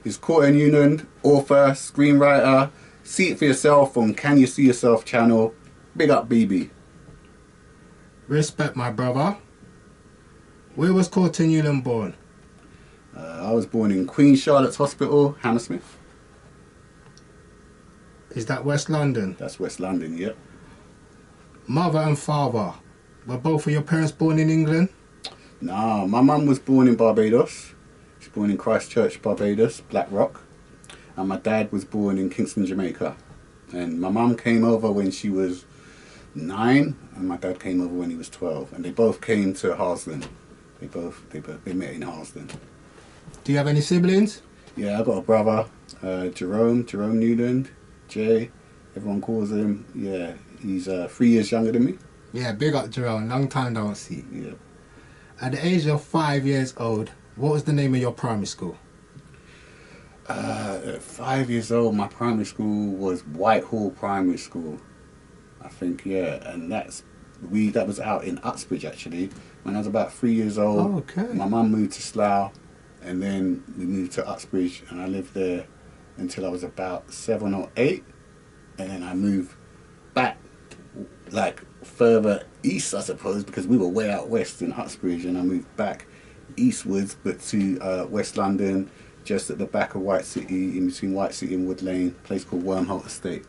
is Courttia Newland, author, screenwriter. See it for yourself on Can You See Yourself channel. Big up, BB. Respect, my brother. Where was Courttia Newland born? I was born in Queen Charlotte's Hospital, Hammersmith. Is that West London? That's West London, yep. Mother and father, were both of your parents born in England? Nah, my mum was born in Barbados. She's born in Christchurch, Barbados, Black Rock. And my dad was born in Kingston, Jamaica. And my mum came over when she was 9, and my dad came over when he was 12. And they both came to Harsden. They met in Harsden. Do you have any siblings? Yeah, I got a brother, Jerome Newland, Jay, everyone calls him. Yeah, he's 3 years younger than me. Yeah, big up Jerome, long time don't see. Yeah. At the age of 5 years old, what was the name of your primary school? At 5 years old, my primary school was Whitehall Primary School, I think, yeah, and that was out in Uxbridge actually. When I was about 3 years old, Oh, okay. my mum moved to Slough, and then we moved to Uxbridge, and I lived there until I was about 7 or 8, and then I moved back, like further east, I suppose, because we were way out west in Uxbridge, and I moved back eastwards, but to West London, just at the back of White City, in between White City and Wood Lane, a place called Wormholt Estate.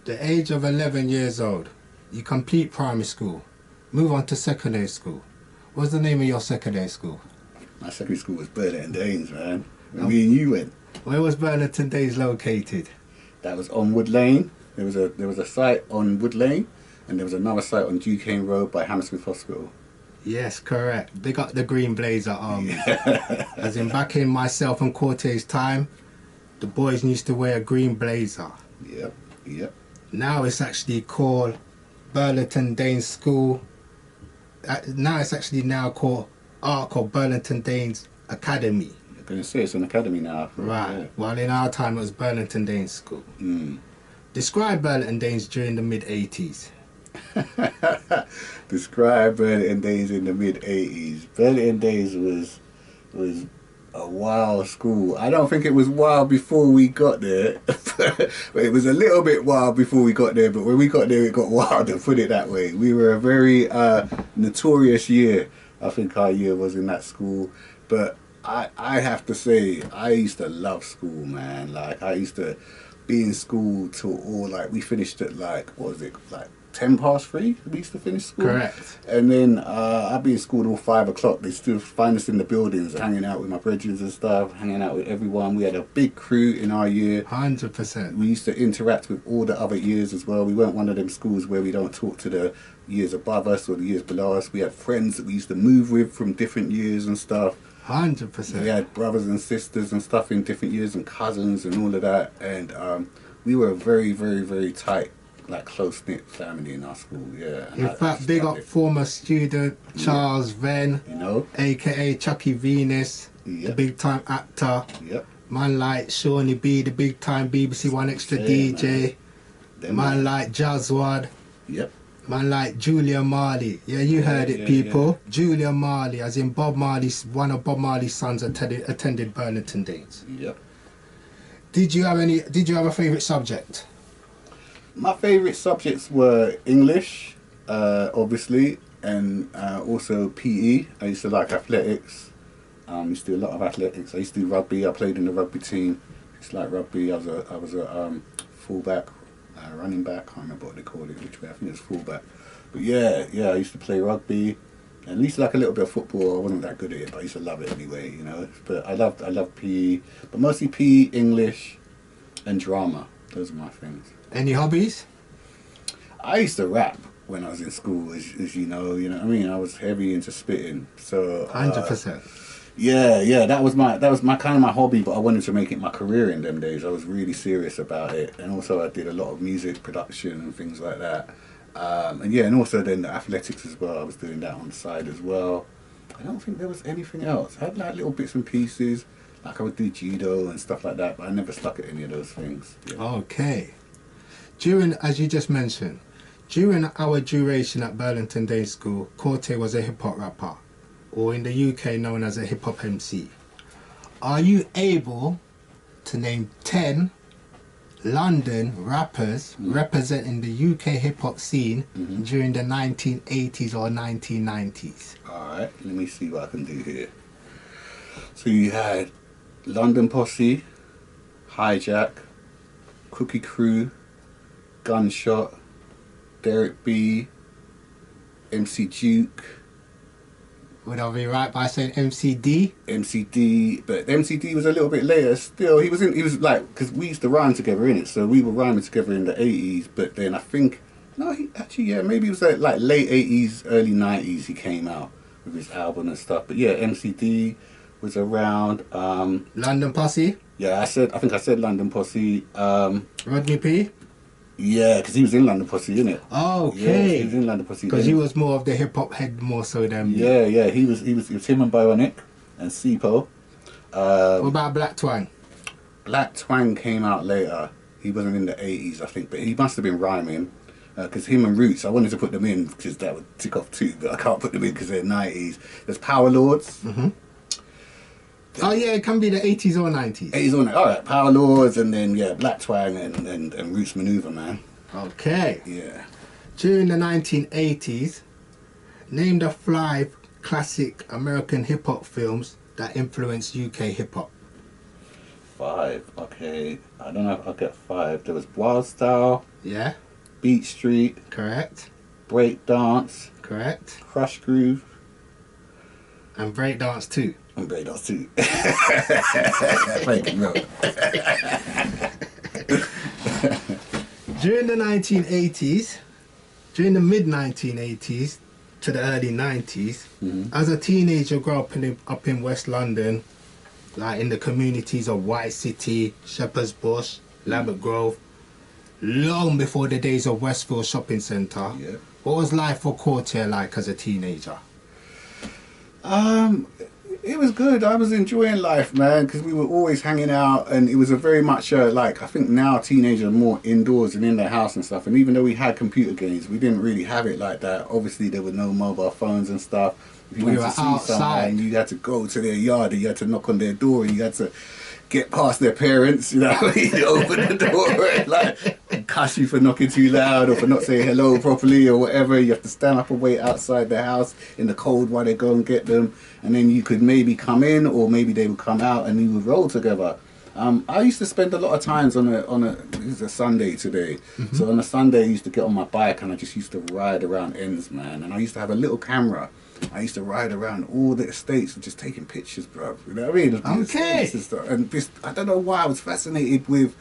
The age of 11 years old, you complete primary school, move on to secondary school. What's the name of your secondary school? My secondary school was Burlington Danes, man. Where me and you went. Where was Burlington Danes located? That was on Wood Lane. There was a site on Wood Lane, and there was another site on Duquesne Road by Hammersmith Hospital. Yes, correct. Big up the Green Blazer Army. As in back in myself and Courttia's time, the boys used to wear a green blazer. Yep, yep. Now it's actually called Burlington Danes School. Now it's actually called ARC or Burlington Danes Academy. I'm going to say it's an academy now. Right. Yeah. Well, in our time it was Burlington Danes School. Mm. Describe Burlington Danes during the mid-80s. Describe Burlington Days in the mid-80s. Burlington Days was a wild school. I don't think it was wild before we got there. But it was a little bit wild before we got there, but when we got there it got wilder, put it that way. We were a very notorious year. I think our year was in that school. But I have to say, I used to love school, man. Like, I used to be in school till all, like, we finished at, like, what was it, like 10 past 3 we used to finish school. Correct. And then I'd be in school till 5 o'clock. They still find us in the buildings, hanging out with my brethren and stuff, hanging out with everyone. We had a big crew in our year. 100%. We used to interact with all the other years as well. We weren't one of them schools where we don't talk to the years above us or the years below us. We had friends that we used to move with from different years and stuff. 100%. We had brothers and sisters and stuff in different years and cousins and all of that. And we were a very, very, very tight, like, close-knit family in our school, yeah. And In fact, big up former student Charles Venn, you know, aka Chucky Venus, the big time actor. Yep. Man like Shawnee B, the big time BBC One Extra Yeah, DJ. Them Man like Jazzwad. Yep. Man like Julia Marley. Yeah, you heard it, yeah, people. Julia Marley, as in Bob Marley's, one of Bob Marley's sons attended Burlington Danes. Yep. Did you have a favourite subject? My favourite subjects were English, obviously, and also PE. I used to like athletics. I used to do a lot of athletics. I used to do rugby. I played in the rugby team. It's like rugby. I was a fullback, running back. I can't remember what they called it. Which way? I think it was fullback. But yeah, I used to play rugby. At least like a little bit of football. I wasn't that good at it, but I used to love it anyway. You know. But I loved PE. But mostly PE, English, and drama. Those are my things. Any hobbies? I used to rap when I was in school, as you know what I mean. I was heavy into spitting, so 100%. Yeah, that was my kind of my hobby. But I wanted to make it my career in them days. I was really serious about it, and also I did a lot of music production and things like that. And also then the athletics as well. I was doing that on the side as well. I don't think there was anything else. I had like little bits and pieces, like I would do judo and stuff like that, but I never stuck at any of those things. Yeah. Okay. As you just mentioned, during our duration at Burlington Day School, Courttia was a hip-hop rapper. or in the UK known as a hip hop MC. Are you able to name 10 London rappers representing the UK hip hop scene during the 1980s or 1990s? Alright, let me see what I can do here. So you had London Posse, Hijack, Cookie Crew, Gunshot, Derek B, MC Duke. Would I be right by saying MCD? MCD, but MCD was a little bit later. Still, he was like, because we used to rhyme together in it, so we were rhyming together in the 80s. But then I think, no, he actually, yeah, maybe it was like late 80s, early 90s. He came out with his album and stuff. But yeah, MCD was around. London Posse? Yeah, I think I said London Posse. Rodney P? Yeah, because he was in London Posse, innit? Oh, okay. Yeah, he was in London Posse. Because he was more of the hip hop head more so than me. Yeah, he was him and Bionic and Sipo. What about Black Twang? Black Twang came out later. He wasn't in the 80s, I think, but he must have been rhyming. Because him and Roots, I wanted to put them in because that would tick off too, but I can't put them in because they're 90s. There's Power Lords. Oh yeah, it can be the 80s or 90s. 80s on it. Alright, Power Lords and then yeah, Black Twang and Roots Maneuver, man. Okay. Yeah. During the 1980s, name the 5 classic American hip hop films that influenced UK hip hop. 5, okay. I don't know if I'll get 5. There was Wild Style, Yeah, Beat Street, correct. Break Dance, Correct. Crush Groove, And Breakdance too. and Break Dance too. Thank you, bro. During the 1980s, during the mid 1980s to the early 90s, as a teenager growing up in West London, like in the communities of White City, Shepherd's Bush, Lambert Grove, long before the days of Westfield Shopping Centre, Yeah. what was life for Courttia like as a teenager? It was good. I was enjoying life, man, because we were always hanging out, and it was a very much like, I think now teenagers are more indoors and in their house and stuff. And even though we had computer games, we didn't really have it like that. Obviously, there were no mobile phones and stuff. If you We went were to see outside. someone, you had to go to their yard, and you had to knock on their door, and you had to get past their parents, you know what I mean? Open the door and like cuss you for knocking too loud or for not saying hello properly or whatever. You have to stand up and wait outside the house in the cold while they go and get them, and then you could maybe come in or maybe they would come out and you would roll together. I used to spend a lot of times on a this is a Sunday today, so on a Sunday I used to get on my bike and I just used to ride around ends, man, and I used to have a little camera. I used to ride around all the estates and just taking pictures, bro. You know what I mean? Of the Okay. estates and stuff. And just, I don't know why I was fascinated with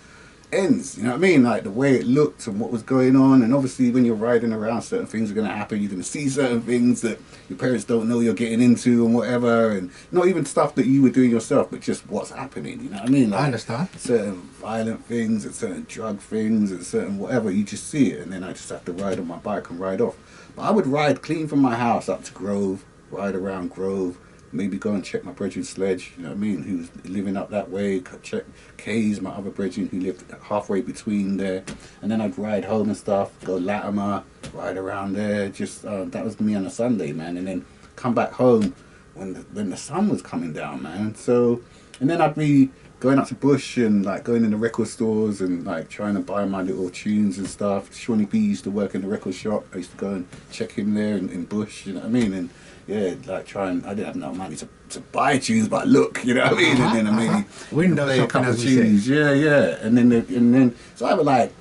ends. You know what I mean? Like the way it looked and what was going on. And obviously, when you're riding around, certain things are going to happen. You're going to see certain things that your parents don't know you're getting into and whatever. And not even stuff that you were doing yourself, but just what's happening. You know what I mean? Like I understand. certain violent things and certain drug things and certain whatever. You just see it, and then I just have to ride on my bike and ride off. But I would ride clean from my house up to Grove, ride around Grove, maybe go and check my brethren's sledge, you know what I mean, who was living up that way, check Kay's, my other brethren who lived halfway between there, and then I'd ride home and stuff, go Latimer, ride around there, just, that was me on a Sunday, man, and then come back home when the sun was coming down, man, so, and then I'd be going up to Bush and like going in the record stores and like trying to buy my little tunes and stuff. Shawnee B used to work in the record shop. I used to go and check him there in Bush, you know what I mean? And yeah, like I didn't have no money to buy tunes, but look, you know what I mean? And then I maybe Window play a shopping, couple as of we say. tunes. Yeah. And then so I would like,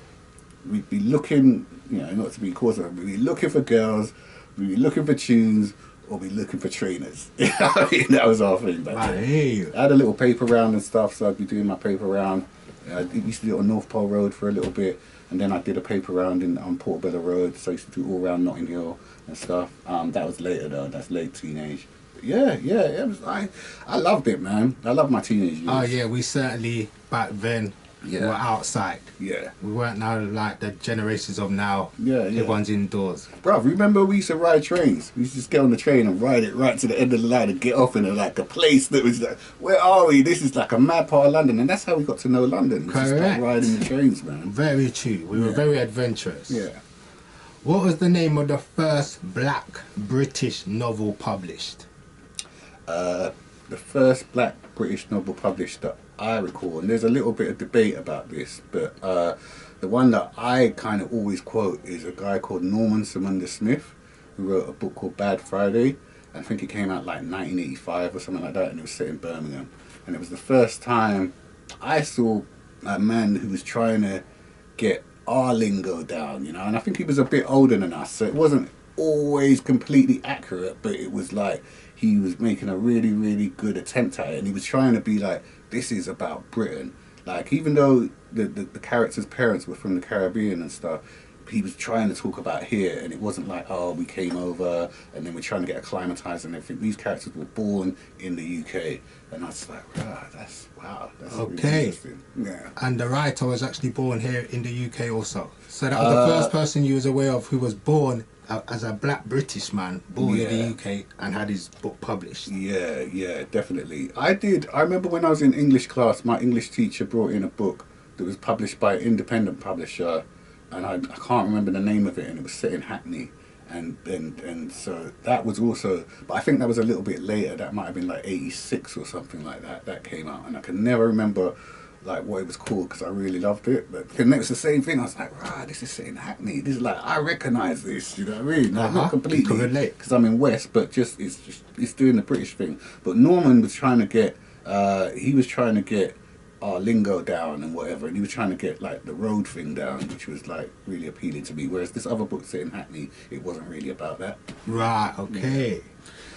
we'd be looking, you know, not to be coarse, we'd be looking for girls, we'd be looking for tunes, or be looking for trainers. You know what I mean? That was our thing back then. I hear you. I had a little paper round and stuff, so I'd be doing my paper round. I used to do it on North Pole Road for a little bit, and then I did a paper round on Portobello Road, so I used to do all around Notting Hill and stuff. That was later though, that's late teenage. But yeah, it was, I loved it, man. I loved my teenage years. Oh yeah, we certainly back then were outside. Yeah. We weren't now like the generations of now. Yeah. Everyone's indoors. Bruv, remember we used to ride trains? We used to just get on the train and ride it right to the end of the line and get off in like a place that was like, where are we? This is like a mad part of London, and that's how we got to know London. Just like Correct. riding the trains, man. Very true. We were very adventurous. Yeah. What was the name of the first black British novel published? The first black British novel published that I recall, and there's a little bit of debate about this, but the one that I kind of always quote is a guy called Norman Samunda Smith, who wrote a book called Bad Friday. I think it came out like 1985 or something like that, and it was set in Birmingham. And it was the first time I saw a man who was trying to get our lingo down, you know, and I think he was a bit older than us, so it wasn't always completely accurate, but it was like he was making a really, really good attempt at it, and he was trying to be like, this is about Britain. Like, even though the characters' parents were from the Caribbean and stuff, he was trying to talk about here, and it wasn't like, oh, we came over and then we're trying to get acclimatized and everything. These characters were born in the UK, and I was like, wow, that's really interesting. Yeah. And the writer was actually born here in the UK also. So that was the first person you was aware of who was born as a black British man, born in the UK and had his book published. Yeah, definitely. I remember when I was in English class, my English teacher brought in a book that was published by an independent publisher, and I can't remember the name of it, and it was set in Hackney, and so that was also, but I think that was a little bit later. That might have been like 86 or something like that came out, and I can never remember like what it was called because I really loved it. But it was the same thing. I was like, this is set in Hackney. This is like, I recognise this. You know what I mean? Like, not completely because I'm in West, but it's doing the British thing. But Norman was trying to get our lingo down and whatever, and he was trying to get like the road thing down, which was like really appealing to me, whereas this other book set in Hackney, it wasn't really about that. Right, okay. Yeah.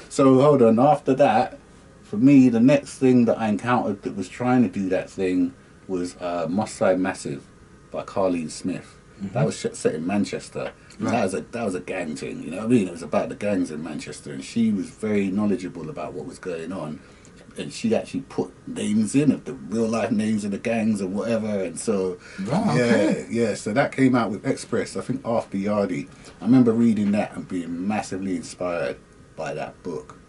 So hold on, after that, for me, the next thing that I encountered that was trying to do that thing was Moss Side Massive by Carleen Smith. Mm-hmm. That was set in Manchester. Right. That was a gang thing, you know what I mean? It was about the gangs in Manchester, and she was very knowledgeable about what was going on. And she actually put names in of the real life names of the gangs and whatever, and so so that came out with Express, I think after Yardie. I remember reading that and being massively inspired by that book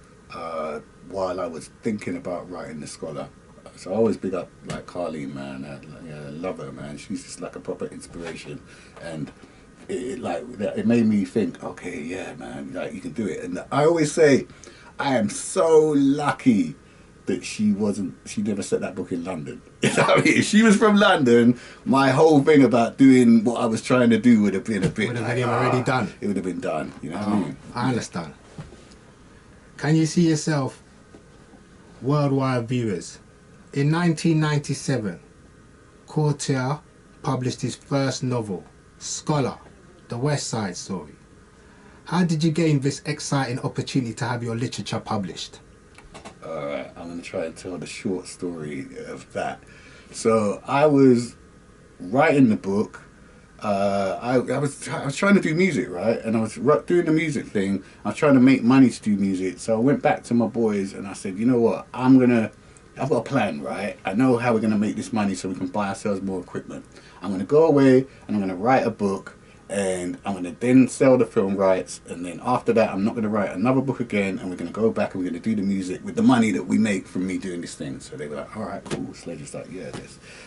while I was thinking about writing The Scholar. So I always big up like Carleen, man. I love her, man. She's just like a proper inspiration, and it made me think, okay, yeah, man, like you can do it. And I always say, I am so lucky that she never set that book in London. You know what I mean? If she was from London, my whole thing about doing what I was trying to do would have been a bit already done. It would have been done, you know what I mean? I understand. Can you see yourself, worldwide viewers? In 1997, Courttia published his first novel, Scholar, The West Side Story. How did you gain this exciting opportunity to have your literature published? Alright, I'm going to try and tell the short story of that. So I was writing the book. I was trying to do music, right? And I was doing the music thing. I was trying to make money to do music. So I went back to my boys and I said, you know what? I've got a plan, right? I know how we're going to make this money so we can buy ourselves more equipment. I'm going to go away and I'm going to write a book. And I'm going to then sell the film rights, and then after that I'm not going to write another book again, and we're going to go back and we're going to do the music with the money that we make from me doing this thing. So they were like, alright, cool. Sledge was like, yeah,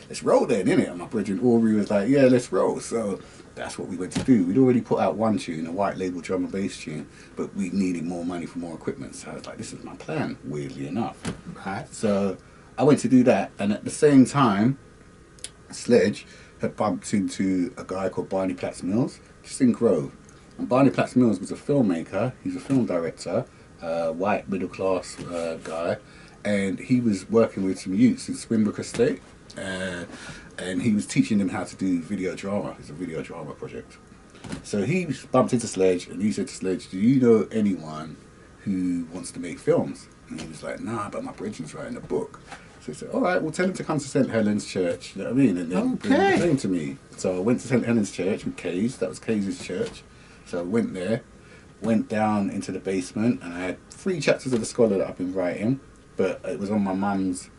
let's roll then, innit? And my brother Aubrey was like, yeah, let's roll. So that's what we went to do. We'd already put out one tune, a white label drum and bass tune, but we needed more money for more equipment. So I was like, this is my plan, weirdly enough. Right. So I went to do that, and at the same time, Sledge had bumped into a guy called Barney Platts Mills, just in Grove. And Barney Platts Mills was a filmmaker, he's a film director, white middle class guy, and he was working with some youths in Swinbrook Estate, and he was teaching them how to do video drama. It's a video drama project. So he bumped into Sledge, and he said to Sledge, do you know anyone who wants to make films? And he was like, nah, but my brethren's writing a book. So he said, all right, well, tell him to come to St. Helens Church, you know what I mean? And then bring the name to me. So I went to St. Helens Church with Kays, that was Kays' church. So I went there, went down into the basement, and I had 3 chapters of The Scholar that I've been writing, but it was on my mum's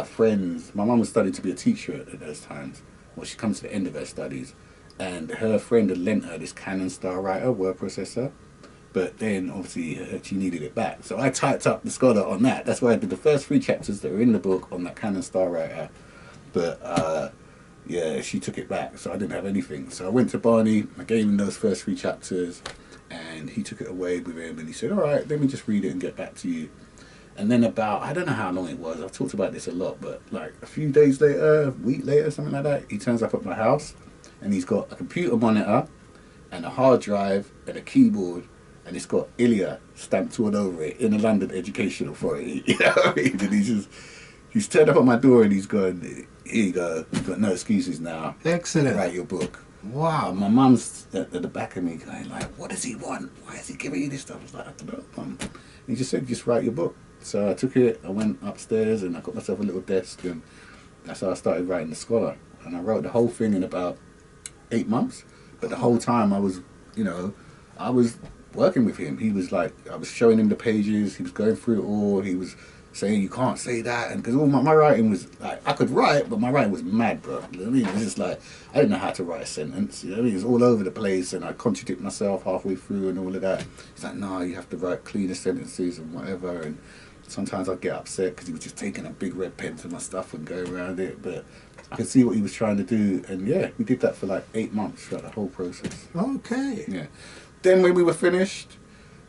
friends. My mum was studying to be a teacher at those times. Well, she comes to the end of her studies, and her friend had lent her this Canon StarWriter word processor. But then, obviously, she needed it back. So I typed up The Scholar on that. That's why I did the first 3 chapters that were in the book on that Canon StarWriter. But, yeah, she took it back, so I didn't have anything. So I went to Barney, I gave him those first 3 chapters, and he took it away with him, and he said, all right, let me just read it and get back to you. And then about, I don't know how long it was, I've talked about this a lot, but like a few days later, a week later, something like that, he turns up at my house and he's got a computer monitor and a hard drive and a keyboard, and it's got Ilya stamped all over it in the London Education Authority. You know what I mean? And he's turned up at my door and he's gone, here you go, you've got no excuses now. Excellent. Write your book. Wow. My mum's at the back of me going like, what does he want? Why is he giving you this stuff? I was like, I don't know, Mum. And he just said, just write your book. So I took it, I went upstairs and I got myself a little desk, and that's how I started writing The Scholar. And I wrote the whole thing in about 8 months. But the whole time I was, I was working with him. He was like, I was showing him the pages, he was going through it all, he was saying you can't say that, and because all my writing was like, I could write, but my writing was mad, bro. You know what I mean? It was just like, I didn't know how to write a sentence. You know what I mean? It was all over the place, and I contradict myself halfway through and all of that. He's like, no, you have to write cleaner sentences and whatever. And sometimes I'd get upset because he was just taking a big red pen to my stuff and going around it, but I could see what he was trying to do, and yeah, we did that for like 8 months throughout the whole process. Okay. Yeah. Then when we were finished,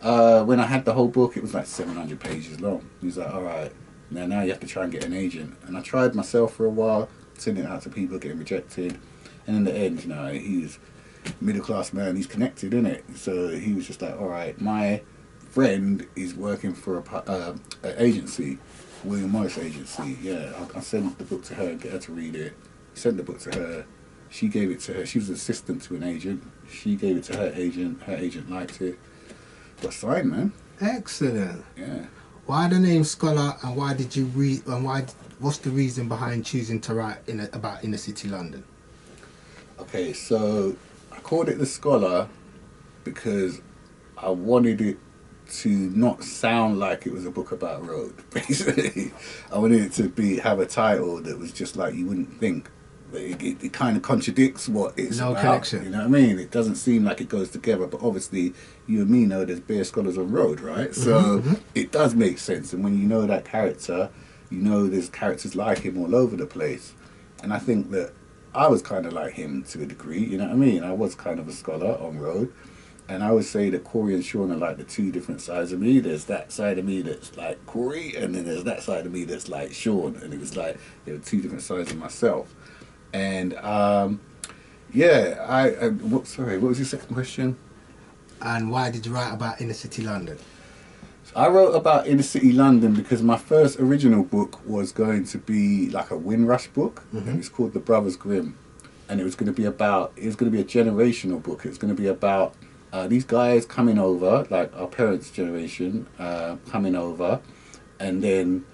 when I had the whole book, it was like 700 pages long. He was like, all right, now you have to try and get an agent. And I tried myself for a while, sending it out to people, getting rejected. And in the end, he's a middle-class man, he's connected, innit? So he was just like, all right, my friend is working for an agency, William Morris Agency. Yeah, I sent the book to her and get her to read it. He sent the book to her. She gave it to her. She was an assistant to an agent. She gave it to her agent. Her agent liked it. Got signed, man. Excellent. Yeah. Why the name Scholar, and why did you read? And what's the reason behind choosing to write about inner city London? Okay, so I called it The Scholar because I wanted it to not sound like it was a book about road. Basically, I wanted it to have a title that was just like you wouldn't think. It kind of contradicts what it's no about. Connection. You know what I mean? It doesn't seem like it goes together, but obviously you and me know there's bare scholars on road, right? So it does make sense. And when you know that character, you know there's characters like him all over the place. And I think that I was kind of like him to a degree, you know what I mean? I was kind of a scholar on road. And I would say that Corey and Sean are like the two different sides of me. There's that side of me that's like Corey, and then there's that side of me that's like Sean. And it was like there were two different sides of myself. And sorry, what was your second question? And why did you write about inner city London? So I wrote about inner city London because my first original book was going to be like a Windrush book, and it's called The Brothers Grimm, and it was going to be a generational book. It was going to be about these guys coming over, like our parents' generation, coming over, and then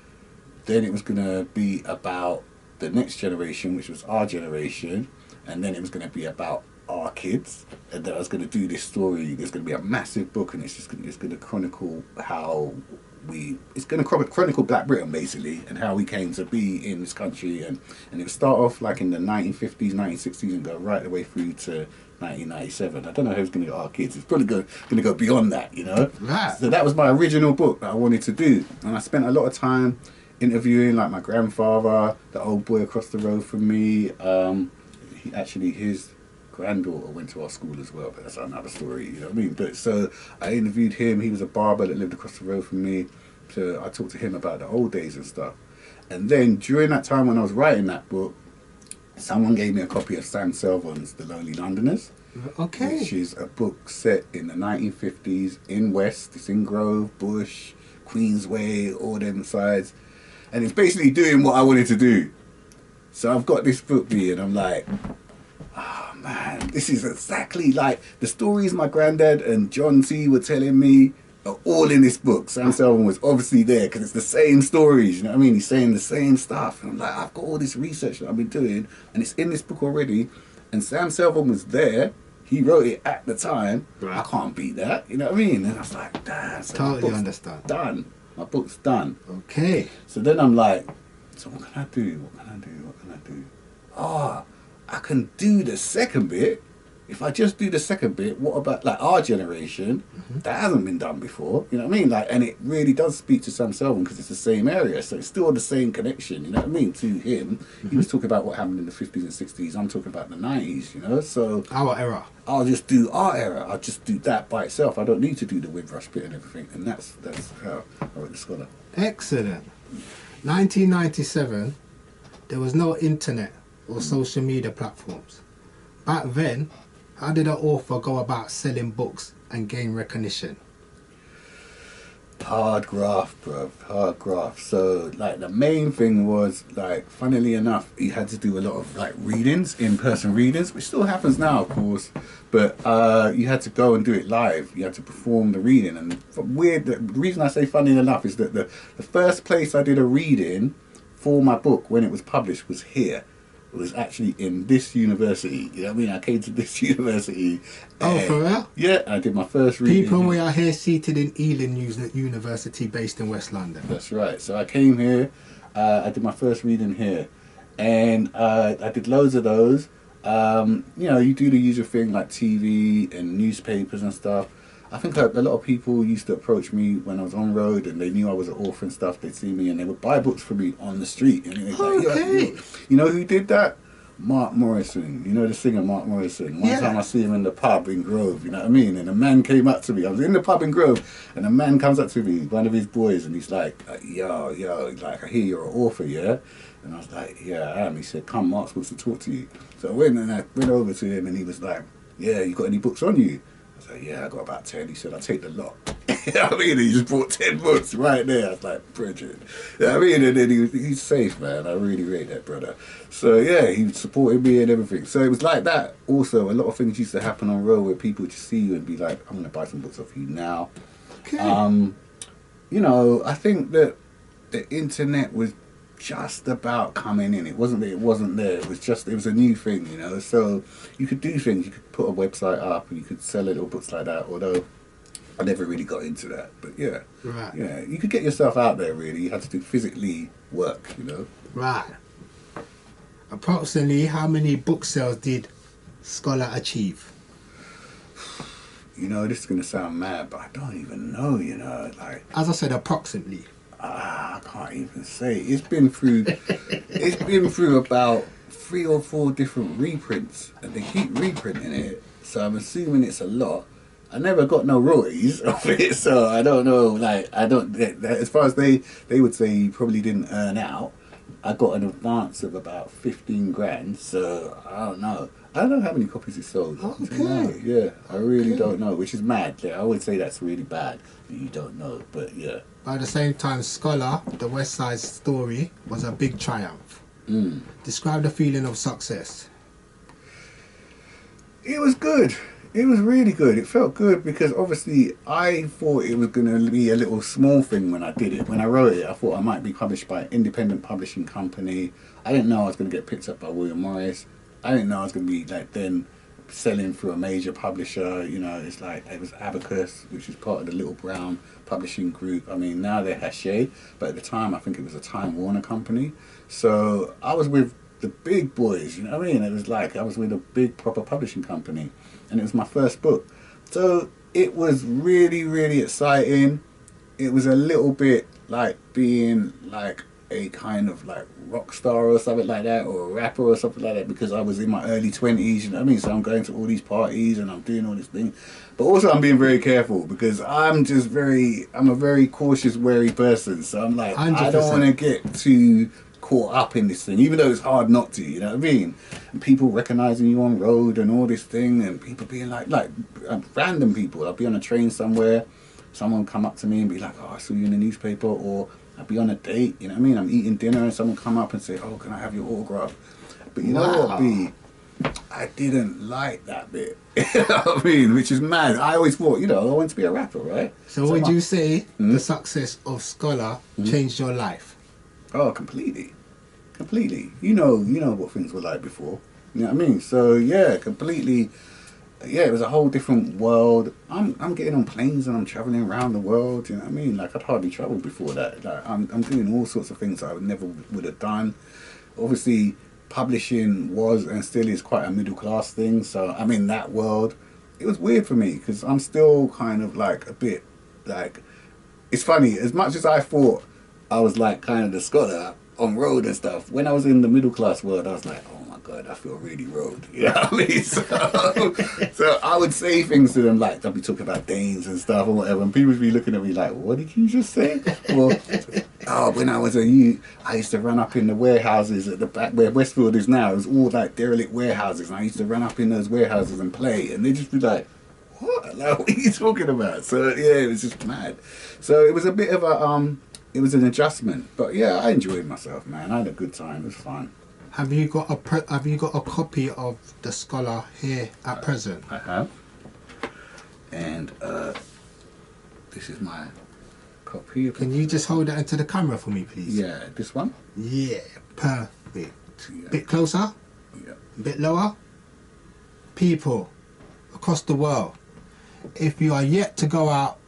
it was going to be about the next generation, which was our generation, and then it was going to be about our kids, and then I was going to do this story. There's going to be a massive book, and it's going to chronicle it's going to chronicle Black Britain basically, and how we came to be in this country, and it would start off like in the 1950s, 1960s, and go right the way through to 1997. I don't know who's going to get our kids. It's probably going to go beyond that, you know. Right. So that was my original book that I wanted to do, and I spent a lot of time interviewing like my grandfather, the old boy across the road from me. His granddaughter went to our school as well, but that's another story, you know what I mean? But so I interviewed him. He was a barber that lived across the road from me. So I talked to him about the old days and stuff. And then during that time when I was writing that book, someone gave me a copy of Sam Selvon's The Lonely Londoners. Okay. Which is a book set in the 1950s in West. It's in Grove, Bush, Queensway, all them sides. And it's basically doing what I wanted to do. So I've got this book here, and I'm like, oh man, this is exactly like the stories my granddad and John T were telling me are all in this book. Sam Selvon was obviously there because it's the same stories, you know what I mean? He's saying the same stuff. And I'm like, I've got all this research that I've been doing, and it's in this book already. And Sam Selvon was there. He wrote it at the time. Right. I can't beat that, you know what I mean? And I was like, damn. So totally understand. Done. My book's done. Okay. So then I'm like, so what can I do? What can I do? Oh, I can do the second bit. if I just do the second bit, what about like our generation? That hasn't been done before. You know what I mean? Like, and it really does speak to Sam Selvin because it's the same area, so it's still the same connection. You know what I mean? To him, he was talking about what happened in the 50s and 60s. I'm talking about the 90s. You know, so Our era. I'll just do our era. I'll just do that by itself. I don't need to do the Windrush bit and everything. And that's how I wrote The Scholar. Excellent. 1997, there was no internet or social media platforms. Back then, how did an author go about selling books and gain recognition? Hard graft, bro. Hard graft. So, like, the main thing was, like, funnily enough, you had to do a lot of, like, readings, in-person readings, which still happens now, of course. But you had to go and do it live. You had to perform the reading. And the reason I say funny enough is that the first place I did a reading for my book when it was published was here. It was actually in this university. You know what I mean? I came to this university. Oh, for real? Yeah, I did my first reading. People, we are here seated in Ealing University, based in West London. That's right. So I came here. I did my first reading here, and I did loads of those. You know, you do the usual thing like TV and newspapers and stuff. I think a lot of people used to approach me when I was on road and they knew I was an author and stuff. They'd see me and they would buy books for me on the street. And they'd like, Okay. you know who did that? Mark Morrison. You know the singer Mark Morrison. One time I see him in the pub in Grove, you know what I mean? And a man came up to me. I was in the pub in Grove and a man comes up to me, one of his boys, and he's like, yo, he's like, I hear you're an author, yeah? And I was like, yeah, I am. He said, come, Mark's supposed to talk to you. So I went and I went over to him and he was like, yeah, you got any books on you? I was like, yeah, I got about 10. He said, I'll take the lot. You know what I mean? He just bought 10 books right there. I was like, Bridget. You know what I mean? And then he's safe, man. I really rate that brother. So yeah, he supported me and everything. So it was like that. Also, a lot of things used to happen on road where people would just see you and be like, I'm going to buy some books off you now. Okay. You know, I think that the internet was just about coming in. It wasn't there. It was a new thing, you know. So you could do things. You could put a website up and you could sell little books like that. Although I never really got into that. But yeah, Right. yeah, you could get yourself out there. Really, you had to do physically work, you know. Right. Approximately how many book sales did Scholar achieve? You know, this is gonna sound mad, but I don't even know. You know, like. As I said, approximately. I can't even say. It's been through about 3 or 4 different reprints, and they keep reprinting it. So I'm assuming it's a lot. I never got no royalties of it, so I don't know. Like as far as they would say, you probably didn't earn out. I got an advance of about 15 grand, so I don't know. I don't know how many copies it sold. Okay. Yeah, I really don't know, which is mad. Yeah, I would say that's really bad. You don't know, but yeah. By the same time, Scholar, the West Side Story, was a big triumph. Describe the feeling of success. It was good. It was really good. It felt good because obviously I thought it was going to be a little small thing when I did it. When I wrote it, I thought I might be published by an independent publishing company. I didn't know I was going to get picked up by William Morris. I didn't know I was going to be like then selling through a major publisher. You know, it's like it was Abacus, which is part of the Little Brown publishing group. I mean, now they're Hachette, but at the time I think it was a Time Warner company. So I was with the big boys, you know what I mean? It was like I was with a big proper publishing company, and it was my first book. So it was really, really exciting. It was a little bit like being like a kind of like rock star or something like that, or a rapper or something like that, because I was in my early 20s, you know what I mean? So I'm going to all these parties and I'm doing all this thing. But also I'm being very careful because I'm a very cautious, wary person. So I'm like, 100%. I don't want to get too caught up in this thing, even though it's hard not to, you know what I mean? And people recognizing you on road and all this thing, and people being like random people. I'll be on a train somewhere, someone come up to me and be like, oh, I saw you in the newspaper, or I'll be on a date, you know what I mean? I'm eating dinner and someone come up and say, oh, can I have your autograph? But you know what, B? I didn't like that bit. You know what I mean? Which is mad. I always thought, you know, I want to be a rapper, right? So would you say the success of Scholar changed your life? Oh, completely. Completely. You know what things were like before. You know what I mean? So yeah, completely. Yeah, it was a whole different world. I'm getting on planes and I'm traveling around the world. You know what I mean? Like I'd hardly traveled before that. Like I'm doing all sorts of things I never would have done. Obviously, publishing was and still is quite a middle class thing. So I'm in that world. It was weird for me because I'm still kind of like a bit like, it's funny, as much as I thought I was like kind of the scholar on road and stuff, when I was in the middle class world, I was like, oh my God, I feel really road. You know what I mean? So I would say things to them like, I'd be talking about Danes and stuff or whatever, and people would be looking at me like, what did you just say? Or, oh, when I was a youth, I used to run up in the warehouses at the back where Westfield is now. It was all like derelict warehouses, and I used to run up in those warehouses and play, and they'd just be like, what? Like, what are you talking about? So yeah, it was just mad. So it was a bit of a it was an adjustment, but yeah, I enjoyed myself, man. I had a good time. It was fun. Have you got a copy of The Scholar here at present? I have, and this is my copy. Can you just hold that into the camera for me, please? Yeah, this one. Yeah, perfect. Yeah. Bit closer. Yeah. Bit lower. People across the world, if you are yet to go out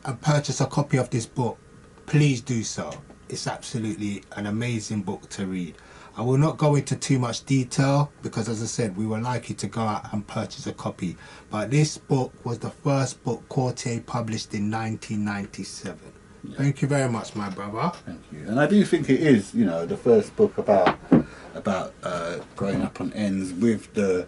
and purchase a copy of this book, please do so. It's absolutely an amazing book to read. I will not go into too much detail because, as I said, we would like you to go out and purchase a copy. But this book was the first book Courttia published in 1997. Yeah. Thank you very much, my brother. Thank you. And I do think it is, you know, the first book about growing up on ends with the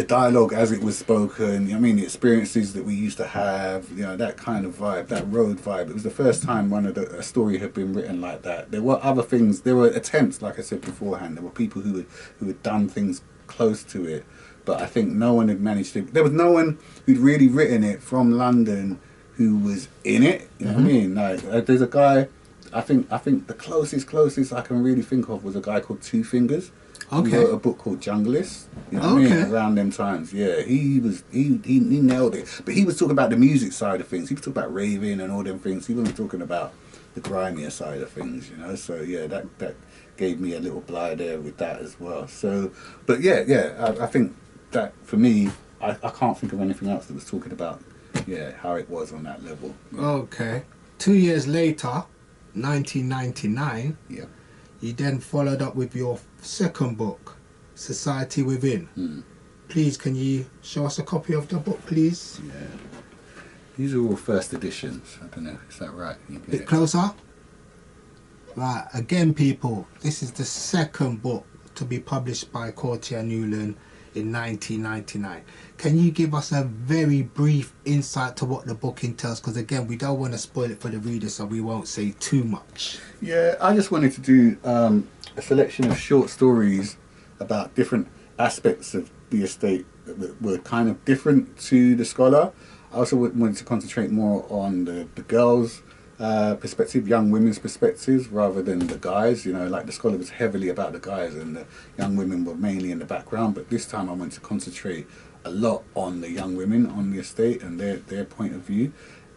dialogue as it was spoken. I mean, the experiences that we used to have, you know, that kind of vibe, that road vibe. It was the first time a story had been written like that. There were other things, there were attempts, like I said beforehand, there were people who had done things close to it, but I think no one had managed to, there was no one who'd really written it from London who was in it, you know what I mean? Like, there's a guy, I think the closest I can really think of was a guy called Two Fingers. Okay. He wrote a book called Junglist. You know what I mean? Around them times, yeah. He nailed it. But he was talking about the music side of things. He was talking about raving and all them things. He wasn't talking about the grimier side of things, you know. So yeah, that gave me a little blight there with that as well. So, but yeah, I think that for me, I can't think of anything else that was talking about, yeah, how it was on that level. Yeah. Okay. 2 years later, 1999. Yeah. You then followed up with your second book, Society Within. Please, can you show us a copy of the book, please? Yeah. These are all first editions. I don't know, is that right? Bit closer. Right, again, people, this is the second book to be published by Courttia Newland in 1999. Can you give us a very brief insight to what the book entails? Because again, we don't want to spoil it for the reader, so we won't say too much. Yeah, I just wanted to do a selection of short stories about different aspects of the estate that were kind of different to the scholar. I also wanted to concentrate more on the girls' perspective, young women's perspectives, rather than the guys. You know, like the scholar was heavily about the guys and the young women were mainly in the background, but this time I wanted to concentrate a lot on the young women on the estate and their point of view.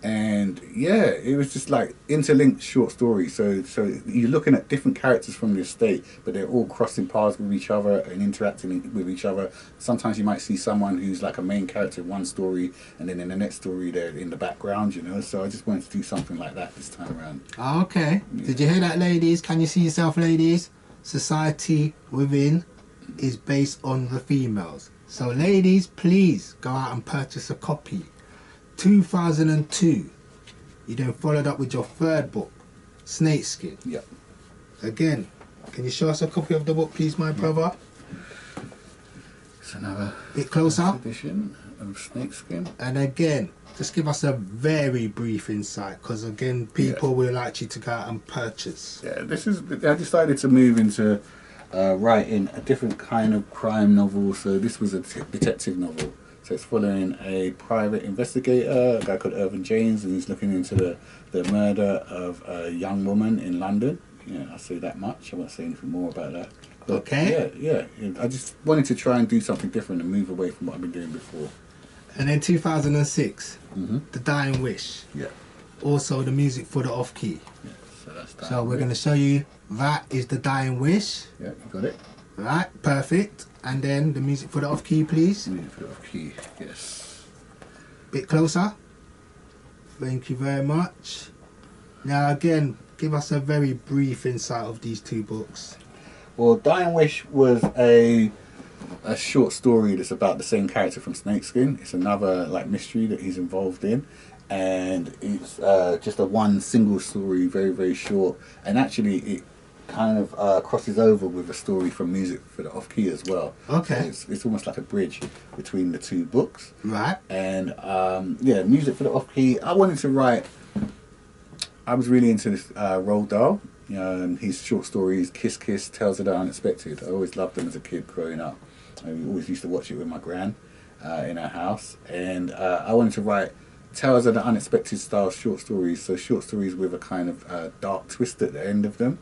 And yeah, it was just like interlinked short stories. So you're looking at different characters from the estate, but they're all crossing paths with each other and interacting with each other. Sometimes you might see someone who's like a main character in one story, and then in the next story they're in the background, you know. So I just wanted to do something like that this time around. Okay. Yeah. Did you hear that, ladies? Can you see yourself, ladies? Society Within is based on the females. So ladies, please go out and purchase a copy. 2002, you then followed up with your third book, Snakeskin. Yep. Again, can you show us a copy of the book, please, my brother? It's another bit closer edition of Snakeskin. And again, just give us a very brief insight, because again, people will like you to go out and purchase. Yeah, I decided to move into writing a different kind of crime novel. So this was a detective novel. So it's following a private investigator, a guy called Irvin James, and he's looking into the murder of a young woman in London. Yeah, I'll say that much. I won't say anything more about that. But okay. Yeah. I just wanted to try and do something different and move away from what I've been doing before. And then 2006, The Dying Wish. Yeah. Also the music for the off key. Yeah, so that's that. So we're going to show you that is The Dying Wish. Yeah, you got it. Right, perfect. And then the music for the off key, please. Music for the off key, yes. Bit closer. Thank you very much. Now again, give us a very brief insight of these two books. Well, Dying Wish was a short story that's about the same character from Snakeskin. It's another like mystery that he's involved in, and it's just a one single story, very very short, and actually it kind of crosses over with a story from Music for the Off Key as well. Okay. So it's almost like a bridge between the two books. Right. And yeah, Music for the Off Key. I wanted to write. I was really into this Roald Dahl. His short stories, Kiss Kiss, Tales of the Unexpected. I always loved them as a kid growing up. I always used to watch it with my gran in our house. And I wanted to write Tales of the Unexpected style short stories. So short stories with a kind of dark twist at the end of them.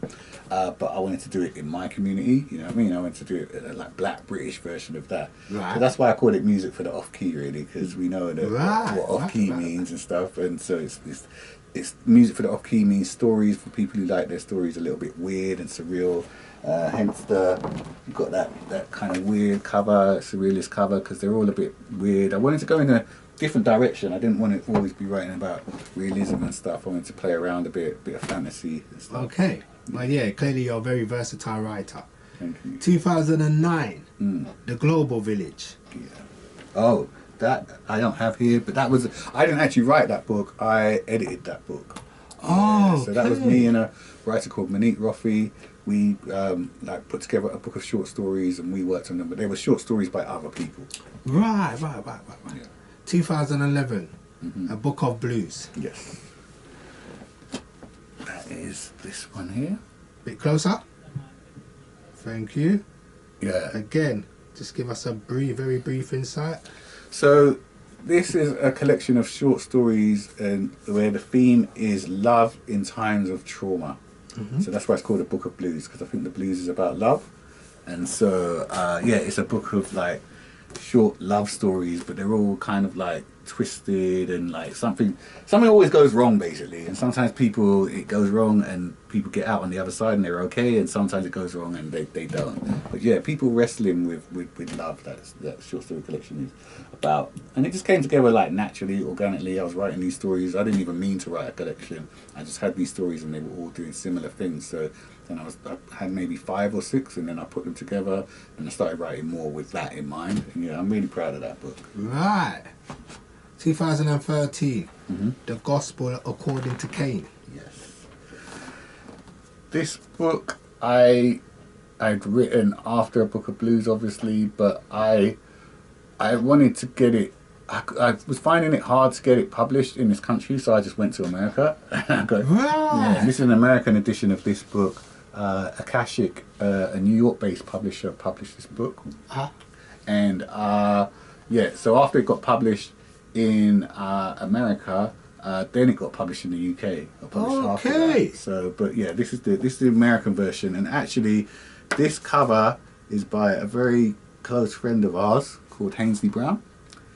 But I wanted to do it in my community. You know what I mean? I wanted to do it like Black British version of that. Right. So that's why I called it Music for the Off Key, really, because we know that Right, what off key right. means and stuff. And so it's Music for the Off Key means stories for people who like their stories a little bit weird and surreal. Hence you've got that kind of weird cover, surrealist cover, because they're all a bit weird. I wanted to go in a different direction. I didn't want to always be writing about realism and stuff. I wanted to play around a bit of fantasy and stuff. Okay. Well, yeah, clearly you're a very versatile writer. Thank you. 2009, The Global Village. Yeah. Oh, that I don't have here, but that was, I didn't actually write that book. I edited that book. Oh, Yeah, so that was me and a writer called Monique Roffey. We like put together a book of short stories and we worked on them, but they were short stories by other people. Right. Yeah. 2011, A Book of Blues. Yes. That is this one here. Bit closer. Thank you. Yeah. Again, just give us a very brief insight. So this is a collection of short stories and where the theme is love in times of trauma. So that's why it's called a Book of Blues, because I think the blues is about love. And so yeah, it's a book of like short love stories, but they're all kind of like twisted and like something always goes wrong basically, and sometimes it goes wrong and people get out on the other side and they're okay, and sometimes it goes wrong and they don't. But yeah, people wrestling with love, that short story collection is about. And it just came together like naturally, organically. I was writing these stories, I didn't even mean to write a collection. I just had these stories and they were all doing similar things. So then I had maybe 5 or 6, and then I put them together and I started writing more with that in mind. And yeah, I'm really proud of that book. Right. 2013, The Gospel According to Cain. Yes. This book I'd written after a Book of Blues, obviously, but I wanted to get it. I was finding it hard to get it published in this country, so I just went to America. Yeah, this is an American edition of this book. Akashic, a New York-based publisher, published this book. And yeah, so after it got published in America, then it got published in the UK. Got published after that. So, but yeah, this is the American version, and actually, this cover is by a very close friend of ours called Hainsley Brown.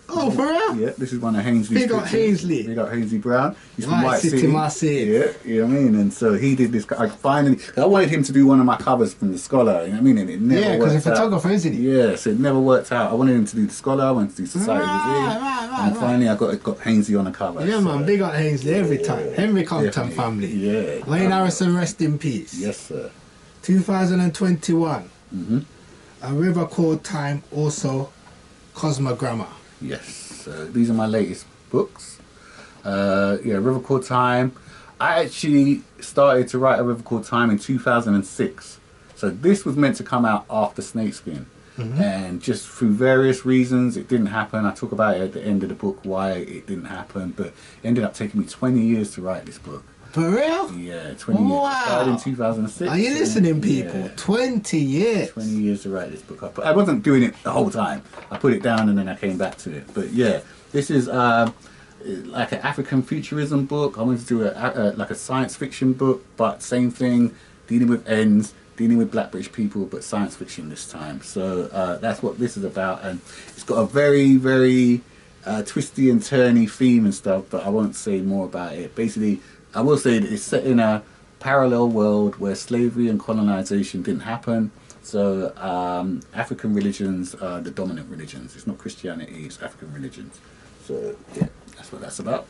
Oh, for real? Yeah, this is one of Hainsley's Big up pictures. Hainsley. Big up Hainsley Brown. He's from White White City, City. my city. Yeah, you know what I mean? And so he did this. I wanted him to do one of my covers from The Scholar, you know what I mean? And it never Yeah, because he's a worked out. photographer, isn't he? Yeah, so it never worked out. I wanted him to do The Scholar, I wanted to do Society Right, and finally I got Hainsley on the cover. Yeah, so. man, big up Hainsley every time. Henry Compton Definitely. family. Yeah. Wayne Harrison, rest in peace. Yes, sir. 2021, A River Called Time, also Cosmogramma. Yes. So these are my latest books. Yeah, River Called Time. I actually started to write A River Called Time in 2006. So this was meant to come out after Snakeskin. And just through various reasons, it didn't happen. I talk about it at the end of the book, why it didn't happen. But it ended up taking me 20 years to write this book. For real? Yeah, 20 years. I started in 2006. Are you listening, people? Yeah. 20 years. 20 years to write this book. I wasn't doing it the whole time. I put it down and then I came back to it. But yeah, this is like an African futurism book. I wanted to do like a science fiction book, but same thing, dealing with ends, dealing with Black British people, but science fiction this time. So that's what this is about, and it's got a very, very twisty and turny theme and stuff, but I won't say more about it. Basically, I will say that it's set in a parallel world where slavery and colonization didn't happen. So African religions are the dominant religions. It's not Christianity, it's African religions. So yeah, that's what that's about.